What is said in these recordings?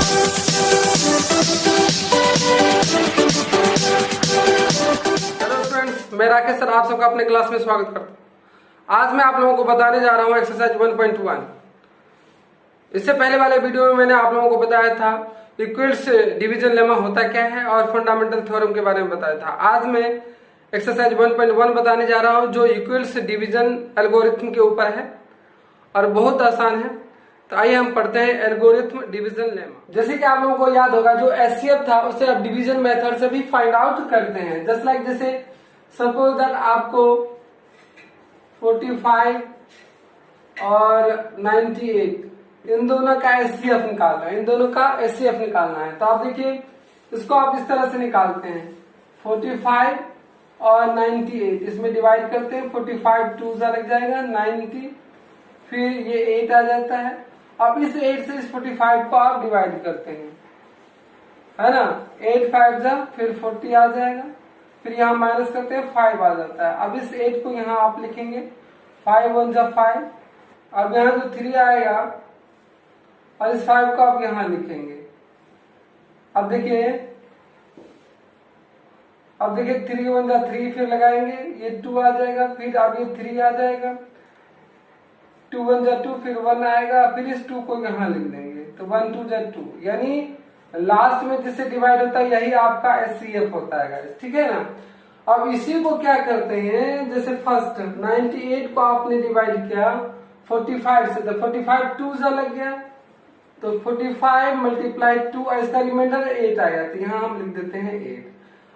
Hello students, मैं Rakesh sir आप सबका अपने क्लास में स्वागत करता हूँ। आज मैं आप लोगों को बताने जा रहा हूँ एक्सरसाइज 1.1। इससे पहले वाले वीडियो में मैंने आप लोगों को बताया था इक्वल्स डिवीजन लेमा होता क्या है और फंडामेंटल थ्योरम के बारे में बताया था। आज मैं एक्सरसाइज 1.1 बताने जा रहा हूँ जो इक्वल्स डिवीजन एल्गोरिथम के ऊपर है और बहुत आसान है। तो आइए हम पढ़ते हैं एल्गोरिथम डिवीजन लेमा। जैसे कि आप लोगों को याद होगा जो एचसीएफ था उसे आप डिवीजन मेथड से भी फाइंड आउट करते हैं। जस्ट लाइक जैसे सपोज दैट आपको 45 और 98 इन दोनों का एचसीएफ निकालना है, इन दोनों का एचसीएफ निकालना है। तो आप देखिए इसको आप इस तरह से निकालते हैं 45 और 98 इसमें डिवाइड करते हैं। 45 2 सा लग जाएगा 90 फिर ये 8 आ जाता है। अब इस 8 से इस 45 को आप डिवाइड करते हैं, है ना। 8 5 जा फिर 40 आ जाएगा, फिर यहाँ माइनस करते हैं 5 आ जाता है। अब इस 8 को यहाँ आप लिखेंगे 5 1 जा 5। अब यहाँ जो 3 आएगा और इस 5 को आप यहाँ लिखेंगे। अब देखिए 3 1 जा 3 फिर लगाएंगे, ये 2 आ जाएगा, फिर अब ये 3 आ जाएगा, 2 1 जा 2 फिर 1 आएगा, फिर इस 2 को यहाँ लिख देंगे। तो 1 2 जा 2 यानी लास्ट में जिससे डिवाइड होता है यही आपका एचसीएफ होता है गाइस, ठीक है ना। अब इसी को क्या करते हैं, जैसे फर्स्ट 98 को आपने डिवाइड किया 45 से, तो 45 2 सा लग गया, तो 45 मल्टीप्लाई 2 इसका रिमाइंडर 8 आया, तो यहाँ हम लिख देते हैं 8।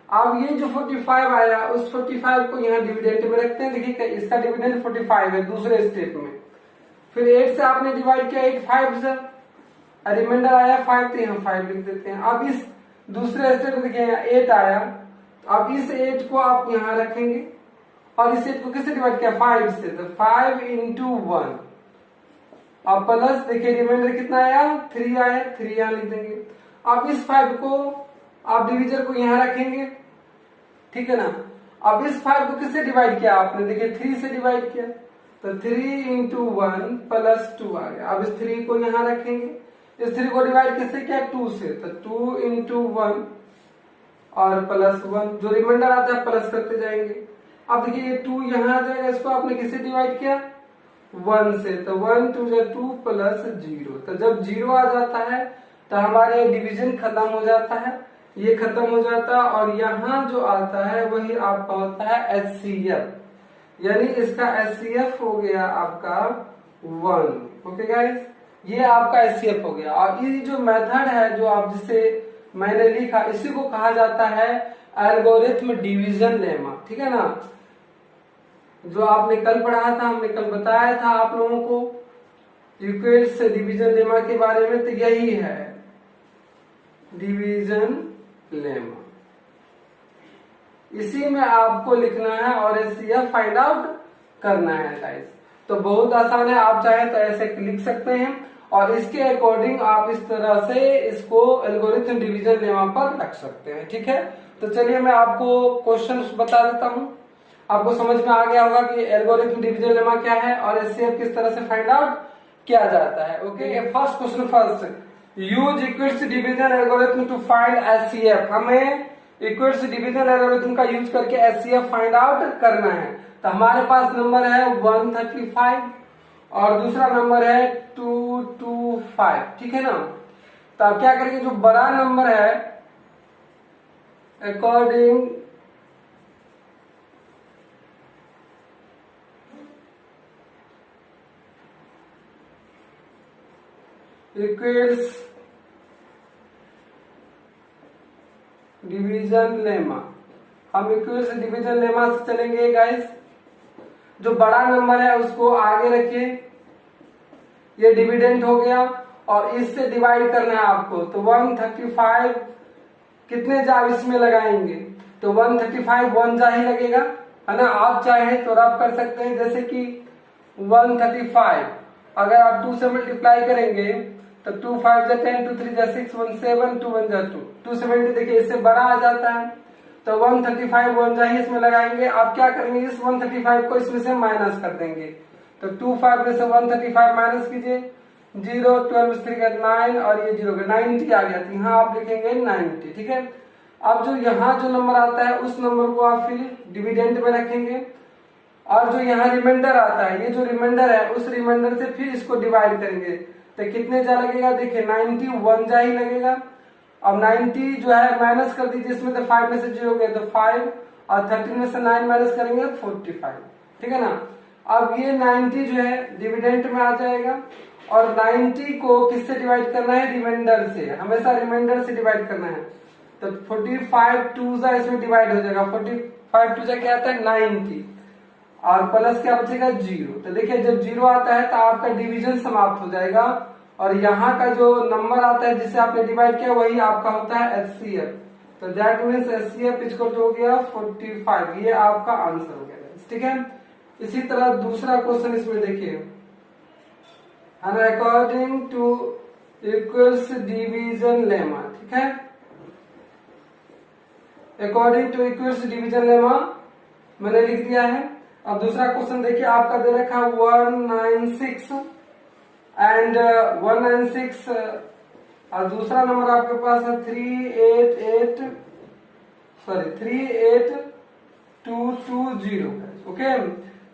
अब ये जो 45 आया उस 45 को यहाँ डिविडेंड में रखते हैं। देखिए इसका डिविडेंड 45 है दूसरे स्टेप में। फिर 8 से आपने डिवाइड किया 8 5 से, रिमाइंडर आया 5, तो यहाँ 5 लिख देते हैं। अब इस दूसरे स्टेप में देखिए 8 आया, अब इस 8 को आप यहाँ रखेंगे और इस 8 को किससे डिवाइड किया 5 से, तो 5 into 1। अब प्लस देखिए रिमाइंडर कितना आया 3 आया, 3 यहाँ लिख देंगे। अब इस 5 को आप डिविजन को यहाँ रखेंगे, ठीक है ना। अब इस 5 को किससे डिवाइड किया आपने, देखिए 3 से डिवाइड किया, तो 3 into 1 प्लस 2 आ गया। अब इस 3 को यहाँ रखेंगे, इस 3 को डिवाइड किससे किया 2 से, तो 2 into 1 और प्लस 1, जो रिमाइंडर आता है प्लस करते जाएंगे। अब देखिए ये 2 यहाँ आ जाएगा, इसको आपने किससे डिवाइड किया 1 से, तो 1 2 जा 2 प्लस 0। तो जब 0 आ जाता है तो हमारे डिवीजन खत्म हो जाता है, ये खत्म हो जाता है और यहाँ जो आता है वही आपका होता है एचसीएफ, यानी इसका एचसीएफ हो गया आपका 1। ओके गाइस, ये आपका एचसीएफ हो गया। और ये जो मेथड है जो आप जिसे मैंने लिखा इसी को कहा जाता है एल्गोरिथम डिवीजन लेमा, ठीक है ना। जो आपने कल पढ़ा था, हमने कल बताया था आप लोगों को इक्वल्स डिवीजन लेमा के बारे में, तो यही है डिवीजन लेमा। इसी में आपको लिखना है और एचसीएफ फाइंड आउट करना है गाइस। तो बहुत आसान है, आप चाहे तो ऐसे लिख सकते हैं और इसके अकॉर्डिंग आप इस तरह से इसको एल्गोरिथम डिवीजन लेमा पर रख सकते हैं, ठीक है। तो चलिए मैं आपको क्वेश्चन बता देता हूं, आपको समझ में आ गया होगा कि एल्गोरिथम डिवीजन लेमा क्या है और एचसीएफ किस तरह से फाइंड आउट किया जाता है। Okay, first question first, use Euclid's division algorithm to find HCF. हमें इक्वल्स डिवीजन एल्गोरिथम का यूज करके एचसीएफ फाइंड आउट करना है। तो हमारे पास नंबर है 135 और दूसरा नंबर है 225, ठीक है ना। तो आप क्या करेंगे, जो बड़ा नंबर है अकॉर्डिंग इक्वल्स डिवीजन लेमा, हम इक्वल्स डिवीजन लेमा से चलेंगे गाइस। जो बड़ा नंबर है उसको आगे रखिए, ये डिविडेंड हो गया और इससे डिवाइड करना है आपको। तो 135 कितने जा इसमें लगाएंगे, तो 135 1 जा ही लगेगा, है ना। आप चाहे तो रब कर सकते हैं, जैसे कि 135 अगर आप 2 से मल्टीप्लाई करेंगे तो 2 5 जा 10 2 3 जा 6 1 7 2 1 जा 2 270, देखिए इससे बड़ा आ जाता है। तो 135 1 जा ही इसमें लगाएंगे। आप क्या करेंगे, इस 135 को इसमें से माइनस कर देंगे, तो 25 में से 135 माइनस कीजिए, 0, 12 3 का 9 और ये 0 का 90 आ गया, तो यहाँ आप लिखेंगे 90। ठीक है, अब जो यहाँ जो नंबर आता है उस नंबर को आप फिर डिविडेंड में रखेंगे, और जो यहाँ रिमाइंडर आता है, ये जो रिमाइंडर है उस रिमाइंडर से फिर इसको डिवाइड करेंगे, तो कितने जा लगेगा, देखिए 91 जा ही लगेगा। अब 90 जो है माइनस कर दीजिए इसमें, तो 5 में से 0 गए तो 5, और 13 में से 9 माइनस करेंगे 45। ठीक है ना, अब ये 90 जो है डिविडेंड में आ जाएगा, और 90 को किससे डिवाइड करना है, रिमाइंडर से, हमेशा रिमाइंडर से डिवाइड करना है। तो 45 टू जा इसमें डिवाइड हो जाएगा, 45 टू जा क्या आता है 90, और प्लस क्या बचेगा 0। तो देखिए जब 0 आता है तो आपका डिवीजन समाप्त हो जाएगा, और यहाँ का जो नंबर आता है जिसे आपने डिवाइड किया वही आपका होता है HCF। तो दैट मीन्स HCF इक्वल हो गया 45, ये आपका आंसर हो गया। ठीक है, इसी तरह दूसरा क्वेश्चन इसमें देखिए, according to Euclid's division lemma. ठीक है, according to Euclid's division lemma मैंने लिख दिया है। अब दूसरा क्वेश्चन देखिए, आपका दे रखा 196 एंड 196, और दूसरा नंबर आपके पास है 38220। ओके,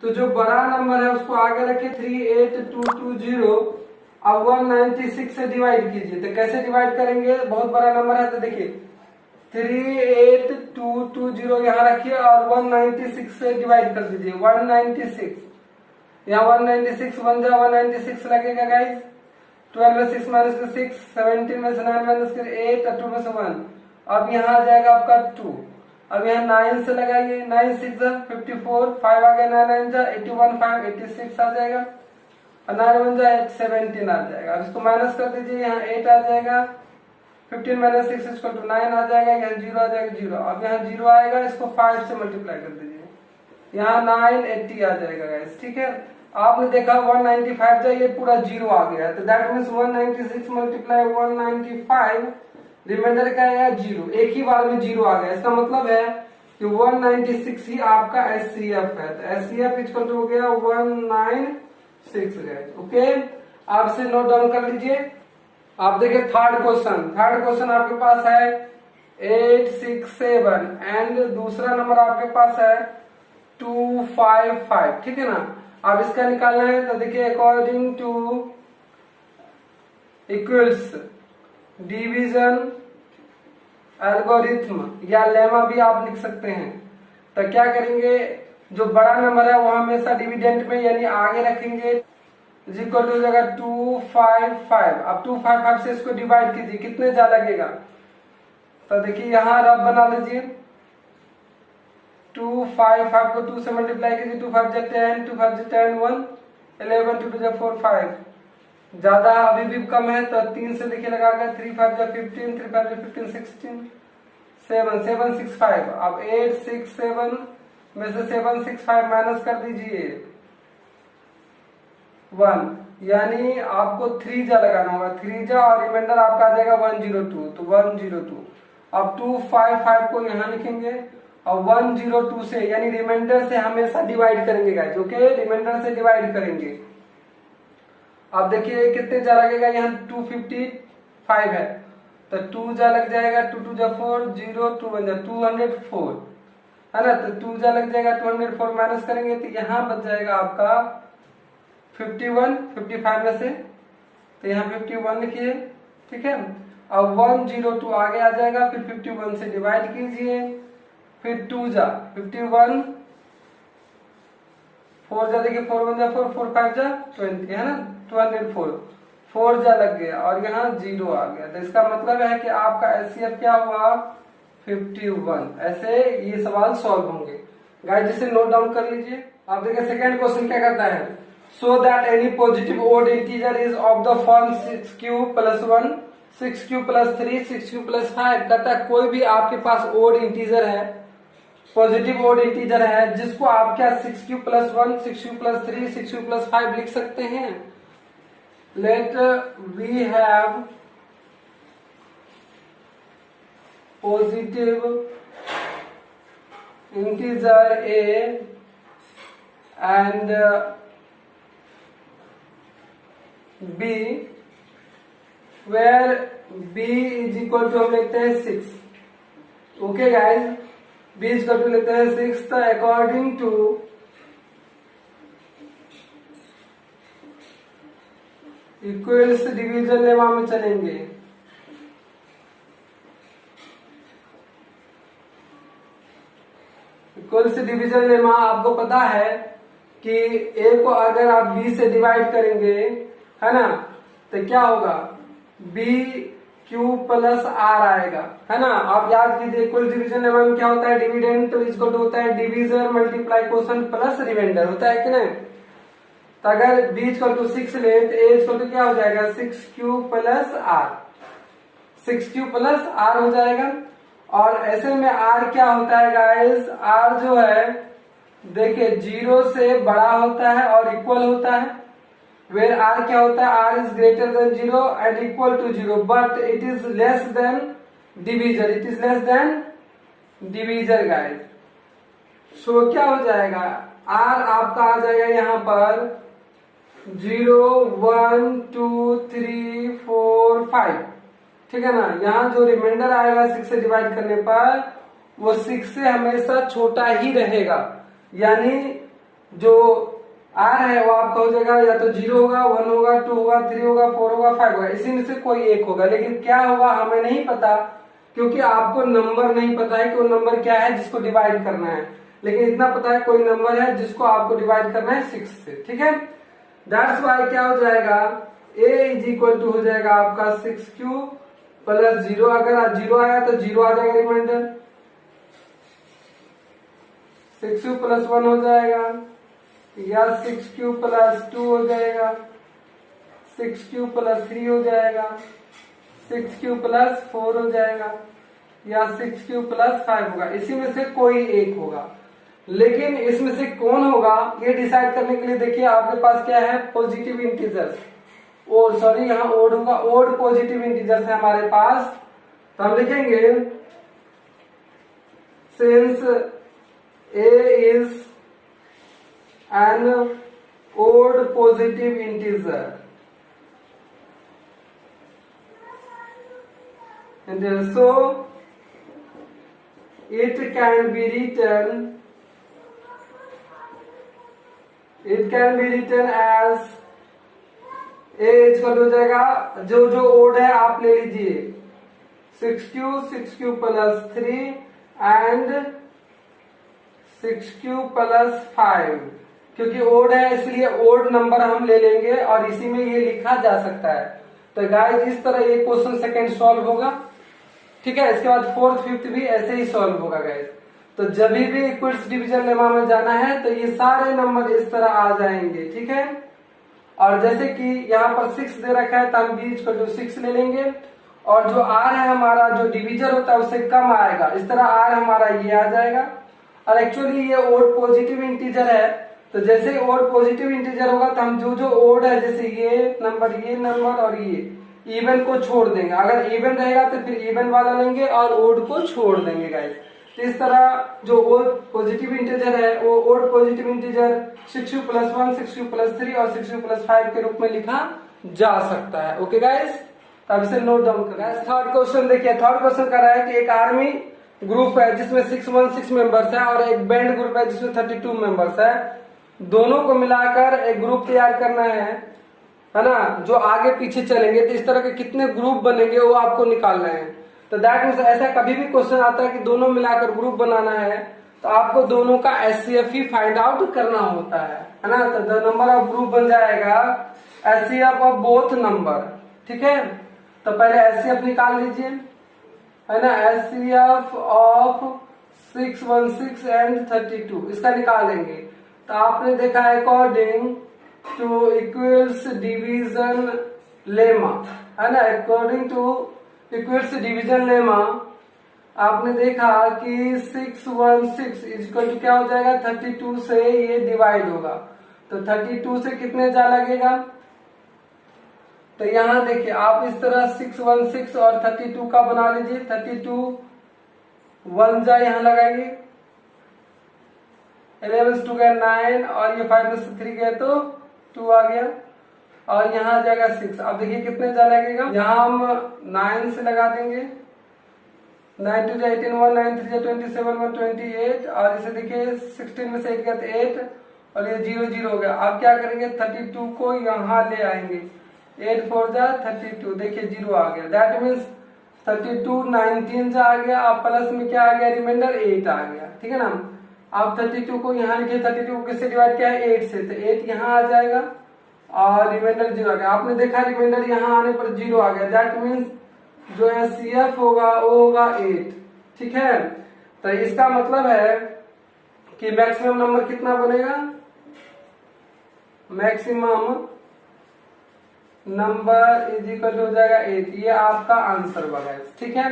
तो जो बड़ा नंबर है उसको आगे रखे 38220, अब 196 से डिवाइड कीजिए। तो कैसे डिवाइड करेंगे, बहुत बड़ा नंबर है, तो देखिए 38220 यहाँ रखिए और 196 से डिवाइड कर दीजिए, 196, यहाँ 196 बन जा 196 लगेगा गाइस। 12 में 6 माइनस कर 6, 17 में से 9 माइनस कर 8, और 2 में से 1, अब यहाँ आ जाएगा आपका 2। अब यहाँ 9 से लगाइए, 9 6 54, 5 आ गया, 9 9 जा 81, 5 86 आ जाएगा, और 9 1 जा 17 आ जाएगा। अब इसको माइनस कर दीजिए, यहाँ 8 आ जाएगा, 15 माइनस 6 इक्वल टू 9 आ जाएगा, यहाँ 0 आ जाएगा 0, अब यहाँ 0 आएगा, इसको 5 से मल्टीप्लाई कर दीजिए, यहाँ 980 आ जाएगा गाइस। ठीक है, आपने देखा 195 जा ये पूरा 0 आ गया, तो दैट मीन्स 196 मल्टीप्लाई 195, रिमाइंडर क्या है 0, एक ही बार में 0 आ गया। इसका मतलब है कि 196 ही आपका HCF है, तो HCF इक्वल टू हो गया 196 गाइस। ओके, आप इसे नोट डाउन कर लीजिए। आप देखिए थर्ड क्वेश्चन आपके पास है 867 एंड दूसरा नंबर आपके पास है 255। ठीक है ना, अब इसका निकालना है, तो देखिए according to Euclid's division algorithm या लेमा भी आप लिख सकते हैं। तो क्या करेंगे, जो बड़ा नंबर है वो हमेशा डिविडेंड में यानी आगे रखेंगे, इज इक्वल टू जाएगा 255। अब 255 से इसको डिवाइड कीजिए, कितने जा लगेगा, तो देखिए यहाँ रब बना लीजिए, 255 को 2 से मल्टीप्लाई कीजिए, 2 5 10, 2 5 10 1 11, 2 2 4 5, ज्यादा अभी भी कम है तो 3 से देखिए लगा कर 3 5 15, 3 5 15 16, 7 7 6 5। अब 8 6 7 में से 7 6 5 माइनस कर दीजिए 1, यानी आपको 3 जा लगाना होगा, 3 जा और रिमाइंडर आपका आ जाएगा 102, तो 102। अब 255 को यहाँ लिखेंगे और 102 से यानी रिमाइंडर से हमेशा डिवाइड करेंगे गाइस। ओके, रिमाइंडर से डिवाइड करेंगे। अब देखिए कितने जा लगेगा, यहाँ 255 है तो 2 जा लग जाएगा, 2 2 जा 4, 0 2 1 जा 204 है ना, तो 2 जा लग जाएगा, 204 माइनस करेंगे तो यहाँ बच जाएगा आपका 51 55 में से, तो यहाँ 51 लिखिए। ठीक है, अब 102 आगे आ जाएगा, फिर 51 से डिवाइड कीजिए, फिर 2 जा 51, 4 जा देखिए 4 1 जा 4, 4 5 जा 20 है ना, 204, 4 जा लग गया और यहाँ 0 आ गया, तो इसका मतलब है कि आपका HCF क्या हुआ 51। ऐसे ये सवाल सॉल्व होंगे गाइस, जिसे नोट डाउन कर लीजिए। आप देखिए सेकंड क्वेश्चन क्या करता है, so that any positive odd integer is of the form 6q + 1 6q + 3 6q + 5। कहता है कोई भी आपके पास ओड इंटीजर है, पॉजिटिव ओड इंटीजर है, जिसको आप क्या 6q + 1 6q + 3 6q + 5 लिख सकते हैं। Let we have positive integer a and b where b is equal to हम लेते हैं 6। Okay guys, b is equal to लेते हैं 6। तो according to Euclid's division lemma में चलेंगे। इक्वल्स डिवीजन लेमा आपको पता है कि a को अगर आप b से डिवाइड करेंगे, है ना, तो क्या होगा, b क्यू प्लस आर आएगा, है ना। आप याद कीजिए इक्वल डिवीजन लेमा में क्या होता है, डिविडेंड तो इक्वल टू होता है divisor multiply quotient plus remainder, होता है कि नहीं। तो अगर b इक्वल टू 6 ले तो a इक्वल टू क्या हो जाएगा, 6q plus are, 6q plus are हो जाएगा। और ऐसे में r क्या होता है गाइस, r जो है देखिए 0 से बड़ा होता है और इक्वल होता है। वेयर r क्या होता है, r is greater than 0 and equal to 0 but it is less than divisor, it is less than divisor guys. So क्या हो जाएगा, r आपका आ जाएगा यहाँ पर 0 1 2 3 4 5, ठीक है ना। यहाँ जो रिमाइंडर आएगा 6 से डिवाइड करने पर वो 6 से हमेशा छोटा ही रहेगा, यानी जो r है वो आपका हो जाएगा या तो 0 होगा, 1 होगा, 2 होगा, 3 होगा, 4 होगा, 5 होगा, इसी में से कोई एक होगा। लेकिन क्या होगा हमें नहीं पता, क्योंकि आपको नंबर नहीं पता है कि वो नंबर क्या है जिसको डिवाइड करना है। लेकिन इतना पता है कोई नंबर है जिसको आपको डिवाइड करना है 6 से, ठीक है। दैट्स वाई क्या हो जाएगा, a इज इक्वल टू हो जाएगा आपका 6q प्लस 0। अगर 0 आया तो 0 आ जाएगा रिमाइंडर, 6q प्लस 1 हो जाएगा, या 6q प्लस 2 हो जाएगा, 6q प्लस 3 हो जाएगा, 6q प्लस 4 हो जाएगा, या 6q प्लस 5 होगा। इसी में से कोई एक होगा। लेकिन इसमें से कौन होगा ये डिसाइड करने के लिए देखिए आपके पास क्या है, पॉजिटिव इंटीजर्स, और सॉरी यहाँ ओड होगा, ओड पॉजिटिव इंटीजर्स है हमारे पास। तो हम लिखेंगे since a is an odd positive integer and so it can be written as a equal हो जाएगा, जो जो ओड है आप ले लीजिए 6q plus 3 and 6q plus 5, क्योंकि ओड है इसलिए ओड नंबर हम ले लेंगे और इसी में ये लिखा जा सकता है। तो गाइस इस तरह ये क्वेश्चन सेकंड सॉल्व होगा, ठीक है। इसके बाद फोर्थ फिफ्थ भी ऐसे ही सॉल्व होगा गाइस। तो जब भी इक्वल्स डिवीजन लेमा में जाना है तो ये सारे नंबर इस तरह आ जाएंगे, ठीक है। और जैसे कि यहाँ पर 6 दे रखा है तो हम b इक्वल टू 6 ले लेंगे, और जो r है हमारा जो डिवीजर होता है उससे कम आएगा, इस तरह r हमारा ये आ जाएगा। और एक्चुअली ये ओड पॉजिटिव इंटीजर है, तो जैसे ही ओड पॉजिटिव इंटीजर होगा तो हम जो जो ओड है जैसे ये नंबर और ये इवन को छोड़ देंगे। अगर इवन रहेगा तो फिर इवन वाला लेंगे और ओड को छोड़ देंगे गाइस। तो इस तरह जो ओड पॉजिटिव इंटीजर है वो odd positive integer 6q plus 1, 6q plus 3 और 6q प्लस 5 के रूप में लिखा जा सकता है। ओके गाइस, तब इसे नोट डाउन कर। गाइस थर्ड क्वेश्चन देखिए, थर्ड क्वेश्चन कर रहा है कि एक आर्मी ग्रुप है जिसमें 616 मेंबर्स है और एक बैंड ग्रुप है जिसमें 32 मेंबर्स है। दोनों को मिलाकर एक ग्रुप तैयार करना है ना, जो आगे पीछे चलेंगे। तो इस तरह के कितने ग्रुप बनेंगे वो आपको निकालना है। तो दैट मीन्स ऐसा कभी भी क्वेश्चन आता है कि दोनों मिलाकर ग्रुप बनाना है तो आपको दोनों का एचसीएफ ही फाइंड आउट करना होता है ना। तो द नंबर ऑफ ग्रुप बन जाएगा एचसीएफ ऑफ बोथ नंबर, ठीक है। तो पहले एचसीएफ निकाल लीजिए, है ना, एचसीएफ ऑफ 616 एंड 32 इसका निकालेंगे। तो आपने देखा according to Euclid's division lemma, है ना, according to Euclid's division lemma आपने देखा कि 616 इक्वल टू क्या हो जाएगा, 32 से ये डिवाइड होगा। तो 32 से कितने जा लगेगा, तो यहां देखिए आप इस तरह 616 और 32 का बना लीजिए। 32 1 जा यहां लगाएंगे, 11 2 गए 9 और ये 5 में से 3 गए तो 2 आ गया। और यहाँ आ जाएगा 6। अब देखिए कितने जा लगेगा, यहाँ हम 9 से लगा देंगे, 9 2 18, 1 9 3 27, 1 28, और इसे देखिए 16 में से 8 गया तो 8, और ये 0 0 हो गया। अब क्या करेंगे, 32 को यहाँ ले आएंगे, 8 4 जा 32, देखिए 0 आ गया। दैट मीन्स 32 19 से आ गया, अब प्लस में क्या आ गया, रिमाइंडर 8 आ गया, ठीक है ना। अब 32 को यहाँ लिखिए, 32 को किससे डिवाइड किया है, 8 से, तो 8 यहाँ आ जाएगा और रिमाइंडर 0 आ गया। आपने देखा रिमाइंडर यहाँ आने पर 0 आ गया, दैट मीन्स जो HCF होगा वो होगा 8, ठीक है। तो इसका मतलब है कि मैक्सिमम नंबर कितना बनेगा, मैक्सिमम नंबर इज इक्वल हो जाएगा 8। ये आपका आंसर होगा, ठीक है।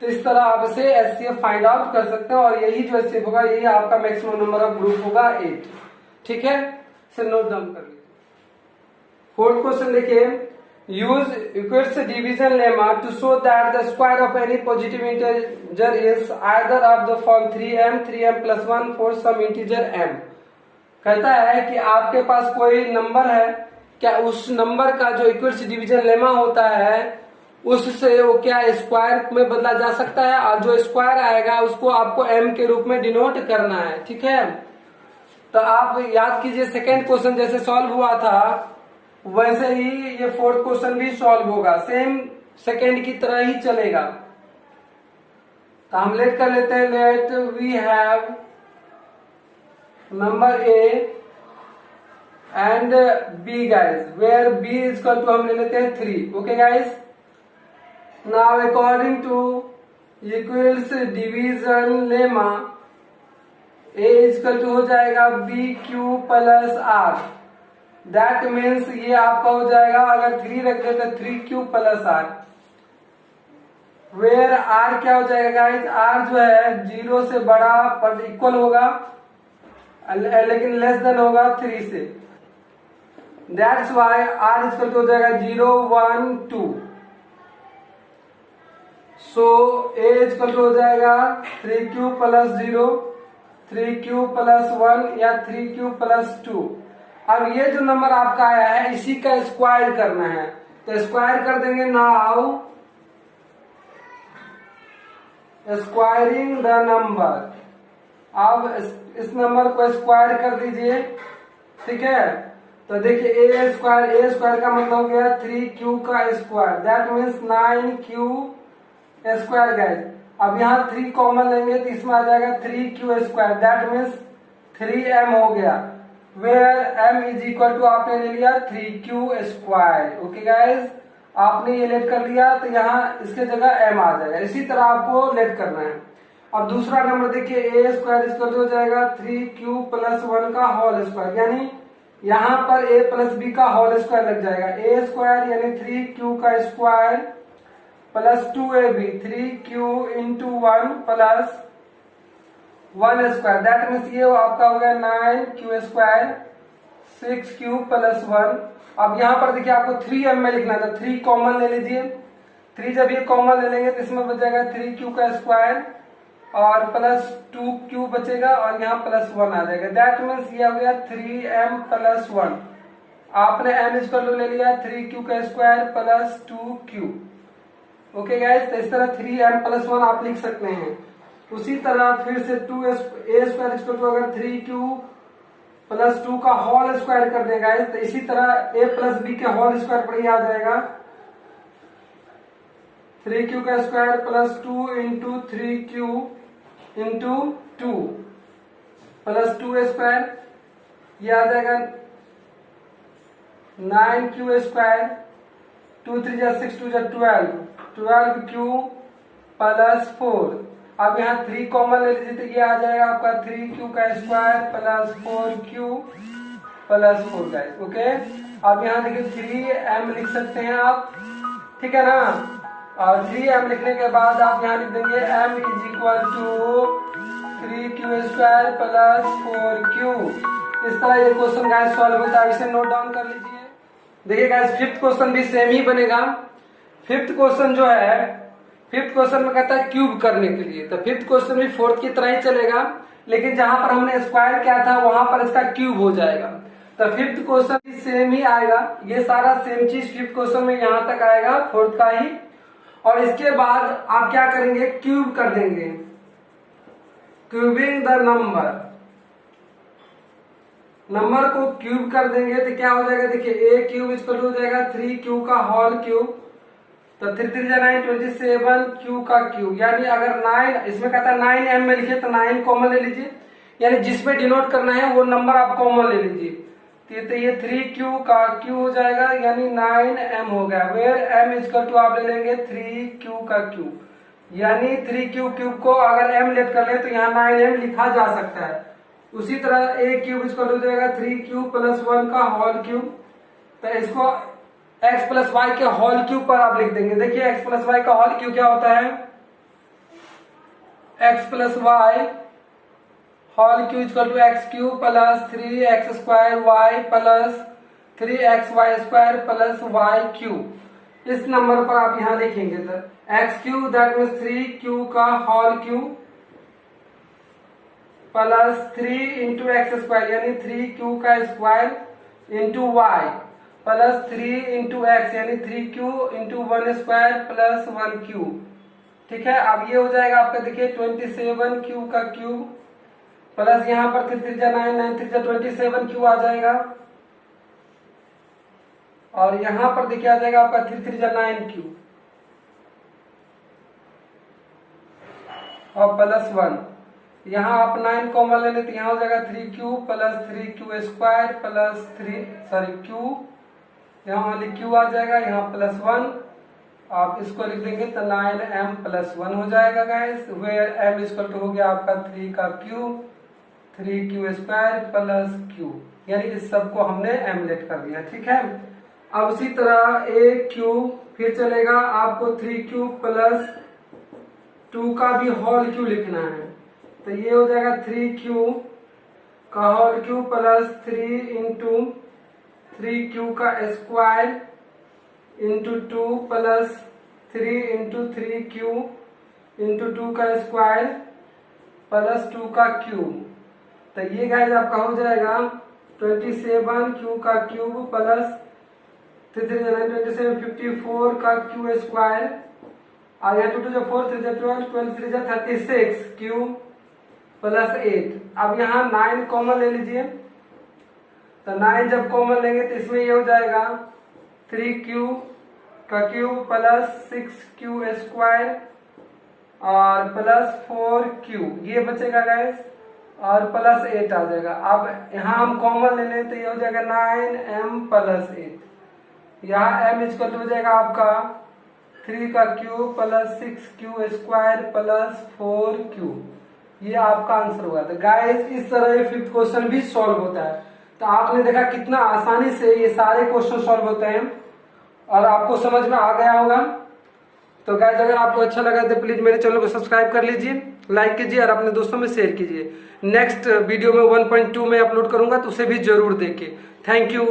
तो इस तरह आप इसे HCF फाइंड आउट कर सकते हैं, और यही जो HCF होगा यही आपका मैक्सिमम नंबर ऑफ ग्रुप होगा 8, ठीक है। इसे नोट डाउन कर लीजिए। फोर्थ क्वेश्चन देखिए, use Euclid's division lemma to show that the square of any positive integer is either of the form 3m 3m plus 1 for some integer m। कहता है कि आपके पास कोई नंबर है, क्या उस नंबर का जो इक्वेट्स डिवीजन लेमा होता है उससे वो क्या स्क्वायर में बदला जा सकता है, और जो स्क्वायर आएगा उसको आपको m के रूप में डिनोट करना है, ठीक है। तो आप याद कीजिए सेकेंड क्वेश्चन जैसे सॉल्व हुआ था वैसे ही ये फोर्थ क्वेश्चन भी सॉल्व होगा, सेम सेकेंड की तरह ही चलेगा। तो हम लेट कर लेते हैं, let we have number A and B guys, where B is equal to हम ले लेते हैं 3, okay guys. Now according to Euclid's division lemma A is equal to हो जाएगा BQ plus R। That means ये आपका हो जाएगा, अगर 3 रख दे तो 3Q plus R, where R क्या हो जाएगा गाइस, R जो है 0 से बड़ा पर इक्वल होगा, लेकिन लेस देन होगा 3 से। That's why R equal to हो जाएगा 0 1 2। सो A इक्वल टू हो जाएगा 3Q प्लस 0, 3Q प्लस 1 या 3Q प्लस 2। अब ये जो नंबर आपका आया है इसी का स्क्वायर करना है, तो स्क्वायर कर देंगे। नाउ स्क्वायरिंग द नंबर, अब इस नंबर को स्क्वायर कर दीजिए, ठीक है। तो देखिए ए स्क्वायर का मतलब हो गया 3Q का square, that means 9Q square guys. अब यहाँ 3 कॉमन लेंगे तो इसमें आ जाएगा 3Q square, that means 3M हो गया, where m is equal to आपने ले लिया 3Q स्क्वायर, ओके गाइस। आपने ये लेट कर लिया तो यहाँ इसके जगह m आ जाएगा, इसी तरह आपको लेट करना है। अब दूसरा नंबर देखिए A स्क्वायर इक्वल टू हो जाएगा 3Q प्लस 1 का होल स्क्वायर, यानी यहाँ पर A प्लस B का होल स्क्वायर लग जाएगा। A स्क्वायर यानी 3Q का square plus 2AB, 3Q into 1 plus 1 square, that means ये आपका हो गया 9Q स्क्वायर 6Q प्लस 1। अब यहाँ पर देखिए आपको 3M में लिखना था, 3 कॉमन ले लीजिए, 3 जब ये कॉमन ले लेंगे तो इसमें बच जाएगा 3Q का स्क्वायर और प्लस 2Q बचेगा और यहाँ प्लस 1 आ जाएगा, दैट मीन्स ये हो गया 3M प्लस 1। आपने M इक्वल टू ले लिया 3Q का square plus 2Q, okay guys. तो इस तरह 3M प्लस 1 आप लिख सकते हैं। उसी तरह फिर से 2A स्क्वायर इक्वल टू अगर 3Q प्लस 2 का होल स्क्वायर कर देगा, तो इसी तरह A प्लस B के होल स्क्वायर पर ही आ जाएगा 3Q का square plus 2 into 3Q into 2 plus 2A square, ये आ जाएगा 9Q स्क्वायर, 2 3 जा 6 2 जा 12Q प्लस 4। अब यहाँ 3 कॉमन ले लीजिए तो ये आ जाएगा आपका 3Q का square plus 4Q plus 4 guys, okay. अब यहाँ देखिए 3M लिख सकते हैं आप, ठीक है ना। और 3M लिखने के बाद आप यहाँ लिख देंगे M is equal to 3Q square plus 4Q। इस तरह ये क्वेश्चन गाइस सॉल्व होता है, इसे नोट डाउन कर लीजिए। देखिए गाइस फिफ्थ क्वेश्चन भी सेम ही बनेगा। फिफ्थ क्वेश्चन जो है, फिफ्थ क्वेश्चन में कहता है क्यूब करने के लिए, तो फिफ्थ क्वेश्चन भी फोर्थ की तरह ही चलेगा, लेकिन जहां पर हमने स्क्वायर किया था वहां पर इसका क्यूब हो जाएगा। तो फिफ्थ क्वेश्चन भी सेम ही आएगा, ये सारा सेम चीज फिफ्थ क्वेश्चन में यहाँ तक आएगा, फोर्थ का ही। और इसके बाद आप क्या करेंगे, क्यूब कर देंगे, क्यूबिंग द नंबर को क्यूब कर देंगे तो क्या हो जाएगा, देखिए ए क्यूब इक्वल हो जाएगा 3q का होल क्यूब, तो 3 3 9 27 q का क्यूब, यानी अगर 9 इसमें कहता है 9m में लिखे तो 9 कॉमन ले लीजिए, यानी जिसमें डिनोट करना है वो नंबर आप कॉमन ले लीजिए। तो ये 3q का q हो जाएगा, यानी 9m हो गया, वेयर m इक्वल टू आप ले लेंगे 3q का q, यानी 3q क्यूब को अगर m लेट कर ले तो यहाँ 9m लिखा जा सकता है। उसी तरह a क्यूब इक्वल हो जाएगा 3q प्लस 1 का होल क्यूब, तो इसको x प्लस वाई के होल क्यूब पर आप लिख देंगे। देखिए x प्लस वाई का होल क्यूब क्या होता है, x plus y whole cube equal to x cube plus 3x square y plus 3x y square plus y cube. इस नंबर पर आप यहाँ लिखेंगे तो x cube that means 3q का whole cube plus 3 into x square, यानी 3q का square into y plus 3 into x, यानी 3q into 1 square plus 1q। ठीक है, अब ये हो जाएगा आपका, देखिए 27q का क्यूब प्लस यहाँ पर 3 3 9 9 3 27q आ जाएगा, और यहाँ पर देखिए आ जाएगा आपका 3 3 9q और प्लस 1, यहाँ आप 9 कॉमन ले लेते, यहाँ हो जाएगा 3q plus 3q square plus 3 q, यहाँ वाली q आ जाएगा, यहाँ प्लस 1, आप इसको लिख देंगे तो 9m प्लस 1 हो जाएगा guys, where m equal to हो गया आपका 3 का cube 3q square plus q, यानी इस सब को हमने m लेट कर दिया। ठीक है, अब उसी तरह a क्यूब, फिर चलेगा आपको 3q प्लस 2 का भी होल क्यूब लिखना है, तो ये हो जाएगा 3q का whole cube plus 3 into 3q का square into 2 plus 3 into 3q into 2 का स्क्वायर प्लस 2 का क्यूब। तो ये गाइस आपका हो जाएगा 27q का क्यूब प्लस 3 3 9 27 54 का क्यू स्क्वायर, और यहाँ 2 2 4 3 12 12 3 36 क्यूब प्लस 8। अब यहाँ 9 कॉमन ले लीजिए, तो 9 जब कॉमन लेंगे तो इसमें ये हो जाएगा 3q का क्यूब प्लस 6q स्क्वायर और प्लस 4q, ये बचेगा गाइस, और प्लस 8 आ जाएगा। अब यहाँ हम कॉमन ले लें तो ये हो जाएगा 9m प्लस 8, यहाँ m इक्वल हो जाएगा आपका 3 का cube plus 6q square plus 4q, ये आपका आंसर होगा। तो गाइस इस तरह ये फिफ्थ क्वेश्चन भी सॉल्व होता है। तो आपने देखा कितना आसानी से ये सारे क्वेश्चन सॉल्व होते हैं और आपको समझ में आ गया होगा। तो गाइस अगर आपको अच्छा लगा तो प्लीज मेरे चैनल को सब्सक्राइब कर लीजिए, लाइक कीजिए और अपने दोस्तों में शेयर कीजिए। नेक्स्ट वीडियो में 1.2 में अपलोड करूंगा तो उसे भी जरूर देखिए। Thank you.